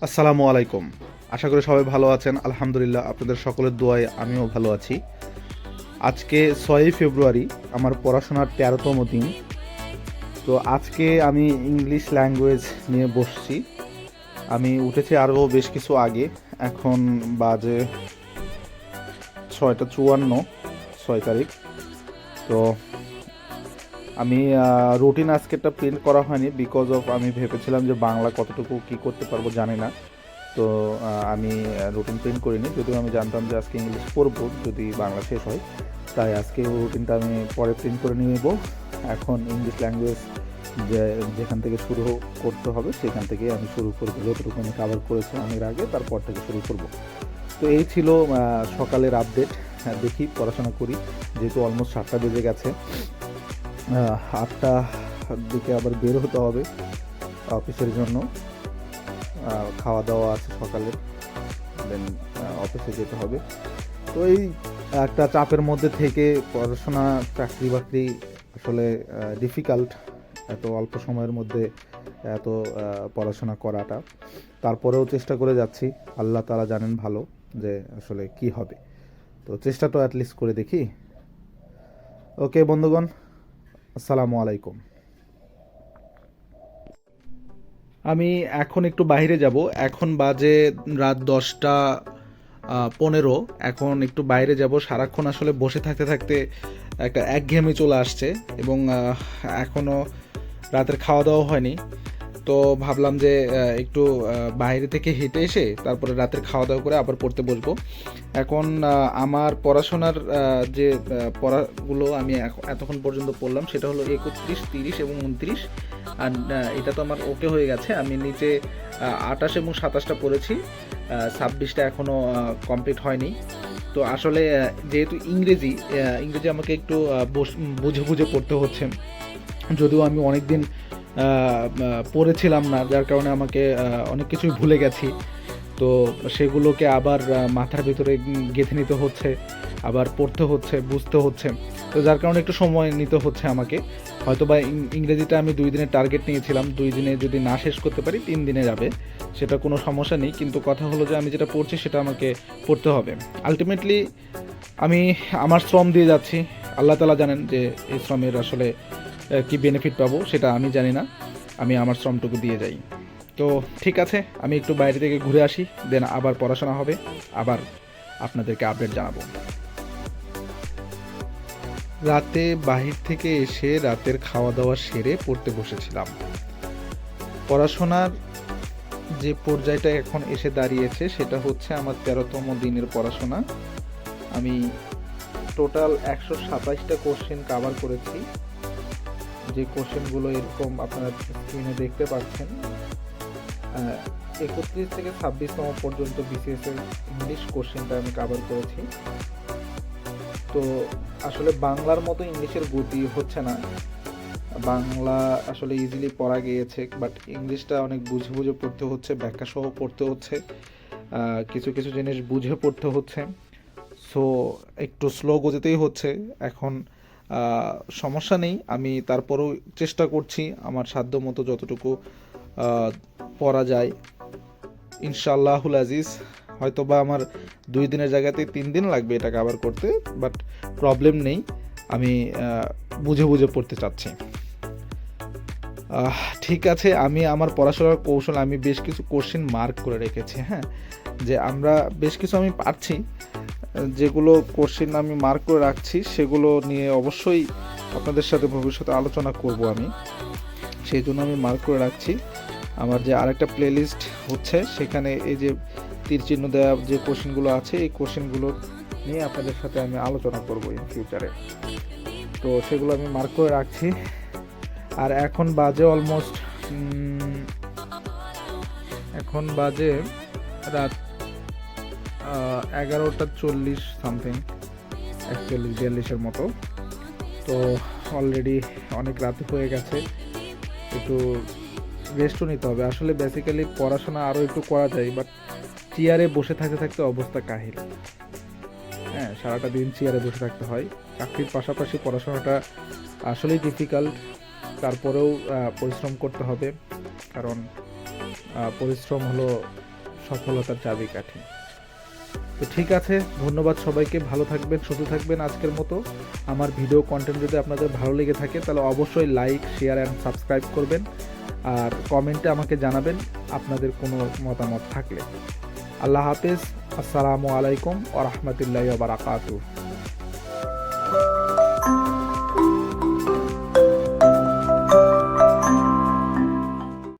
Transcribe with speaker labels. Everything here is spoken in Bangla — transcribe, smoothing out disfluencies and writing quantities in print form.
Speaker 1: আসসালামু আলাইকুম। আশা করি সবাই ভালো আছেন। আলহামদুলিল্লাহ আপনাদের সকলের দোয়ায় আমিও ভালো আছি। আজকে 6ই ফেব্রুয়ারি আমার পড়াশোনার 13তম দিন। তো আজকে আমি ইংলিশ ল্যাঙ্গুয়েজ নিয়ে বসছি। আমি উঠেছি আরও বেশ কিছু আগে। এখন বাজে 6টা 54, 6 তারিখ। তো আমি রুটিন আজকেরটা প্রিন্ট করা হয়নি বিকজ অফ আমি ভেবেছিলাম যে বাংলা কতটুকু কী করতে পারবো জানি না। তো আমি রুটিন প্রিন্ট করিনি, যদিও আমি জানতাম যে আজকে ইংলিশ পড়বো যদি বাংলা শেষ হয়। তাই আজকে রুটিনটা আমি পরে প্রিন্ট করে নিয়ে নেব। এখন ইংলিশ ল্যাঙ্গুয়েজ যেখান থেকে শুরু করতে হবে সেখান থেকে আমি শুরু করবো। যতটুকু আমি কাভার করেছিলাম এর আগে, তারপর থেকে শুরু করব। তো এই ছিল সকালের আপডেট। দেখি পড়াশোনা করি, যেহেতু অলমোস্ট 7টা বেজে গেছে। 8টার দিকে আবার বের হতে হবে অফিসের জন্য। খাওয়া দাওয়া আছে সকালে, দেন অফিসে যেতে হবে। তো এই একটা চাপের মধ্যে থেকে পড়াশোনা, চাকরি বাকরি আসলে ডিফিকাল্ট, এত অল্প সময়ের মধ্যে এত পড়াশোনা করাটা। তারপরেও চেষ্টা করে যাচ্ছি। আল্লাহ তাআলা জানেন ভালো যে আসলে কি হবে। তো চেষ্টা তো অ্যাটলিস্ট করে দেখি। ওকে বন্ধুগণ, আসসালামু আলাইকুম। আমি এখন একটু বাইরে যাব। এখন বাজে রাত 10টা 15। এখন একটু বাইরে যাব। সারাক্ষণ আসলে বসে থাকতে থাকতে একটা একঘেয়েমি চলে আসছে, এবং এখনও রাতের খাওয়া দাওয়া হয়নি। তো ভাবলাম যে একটু বাইরে থেকে হেঁটে এসে তারপরে রাতের খাওয়া দাওয়া করে আবার পড়তে বসবো। এখন আমার পড়াশোনার যে পড়াগুলো আমি এতক্ষণ পর্যন্ত পড়লাম সেটা হলো 31, 30 এবং 29। আর এটা তো আমার ওকে হয়ে গেছে। আমি নিচে 28 এবং 27টা পড়েছি, 26টা এখনও কমপ্লিট হয়নি। তো আসলে যেহেতু ইংরেজি আমাকে একটু বুঝে বুঝে পড়তে হচ্ছে, যদিও আমি অনেক দিন পড়েছিলাম না, যার কারণে আমাকে অনেক কিছুই ভুলে গেছি। তো সেগুলোকে আবার মাথার ভিতরে গেঁথে নিতে হচ্ছে, আবার পড়তে হচ্ছে, বুঝতে হচ্ছে। তো যার কারণে একটু সময় নিতে হচ্ছে আমাকে। হয়তো বা ইংরেজিটা আমি 2 দিনের টার্গেট নিয়েছিলাম, 2 দিনে যদি না শেষ করতে পারি 3 দিনে যাবে, সেটা কোনো সমস্যা নেই। কিন্তু কথা হলো যে আমি যেটা পড়ছি সেটা আমাকে পড়তে হবে। আলটিমেটলি আমি আমার শ্রম দিয়ে যাচ্ছি। আল্লাহ তাআলা জানেন যে এই শ্রমের আসলে কি বেনিফিট পাবো সেটা আমি জানি না। আমি আমার শ্রমটুকু দিয়ে যাই। তো ঠিক আছে, আমি একটু বাইরে থেকে ঘুরে আসি, দেন আবার পড়াশোনা হবে, আবার আপনাদেরকে আপডেট জানাবো। রাতে বাহির থেকে এসে রাতের খাওয়া দাওয়া সেরে পড়তে বসেছিলাম। পড়াশোনার যে পর্যায়টা এখন এসে দাঁড়িয়েছে সেটা হচ্ছে আমার 13তম দিনের পড়াশোনা। আমি টোটাল 127টা কোশ্চেন কাভার করেছি। যে কোশ্চেনগুলো এরকম আপনারা স্ক্রিনে দেখতে পাচ্ছেন। 31 থেকে 26তম পর্যন্ত বিসিএস এর ইংলিশ কোশ্চেনটা আমি কাভার করেছি। তো আসলে বাংলার মতো ইংলিশের গতি হচ্ছে না। বাংলা আসলে ইজিলি পড়া গিয়েছে, বাট ইংলিশটা অনেক বুঝে বুঝে পড়তে হচ্ছে, ব্যাখ্যা সহ পড়তে হচ্ছে, কিছু কিছু জিনিস বুঝে পড়তে হচ্ছে। সো একটু স্লো গতিতেই হচ্ছে এখন। সমস্যা নেই, আমি তারপরেও চেষ্টা করছি আমার সাধ্য মতো যতটুকু পড়া যায়। ইনশাআল্লাহুল আজিজ, হয়তো বা আমার 2 দিনের জায়গাতে 3 দিন লাগবে এটা কভার করতে, বাট প্রবলেম নেই। আমি বুঝে বুঝে পড়তে চাচ্ছি। ঠিক আছে, আমি আমার পড়াশোনার কৌশল আমি বেশ কিছু কোশ্চেন মার্ক করে রেখেছি। হ্যাঁ, যে আমরা বেশ কিছু আমি পারছি, যেগুলো কোশ্চেন আমি মার্ক করে রাখছি সেগুলো নিয়ে অবশ্যই আপনাদের সাথে ভবিষ্যতে আলোচনা করব আমি, সেই জন্য আমি মার্ক করে রাখছি। আমার যে আরেকটা প্লেলিস্ট হচ্ছে সেখানে এই যে তীর চিহ্ন দেওয়া যে কোশ্চেনগুলো আছে এই কোশ্চেনগুলো নিয়ে আপনাদের সাথে আমি আলোচনা করব ইন ফিউচারে। তো সেগুলো আমি মার্ক করে রাখছি। আর এখন বাজে অলমোস্ট রাত 11টা 40 সামথিং, 41-42-এর মতো। তো অলরেডি অনেক রাত হয়ে গেছে, একটু রেস্টও নিতে হবে। আসলে বেসিক্যালি পড়াশোনা আরও একটু করা যায়, বাট চেয়ারে বসে থাকতে থাকতে অবস্থা কাহিল। হ্যাঁ, সারাটা দিন চেয়ারে বসে থাকতে হয়। চাকরির পাশাপাশি পড়াশোনাটা আসলেই ডিফিকাল্ট। তারপরেও পরিশ্রম করতে হবে, কারণ পরিশ্রম হলো সফলতার চাবিকাঠি। তো ঠিক আছে, ধন্যবাদ সবাইকে, ভালো থাকবেন, সুস্থ থাকবেন। আজকের মতো আমার ভিডিও কন্টেন্ট যদি আপনাদের ভালো লেগে থাকে তাহলে অবশ্যই লাইক, শেয়ার অ্যান্ড সাবস্ক্রাইব করবেন, আর কমেন্টে আমাকে জানাবেন আপনাদের কোনো মতামত থাকলে। আল্লাহ হাফেজ, আসসালামু আলাইকুম ওয়া রাহমাতুল্লাহি ওয়া বারাকাতুহু।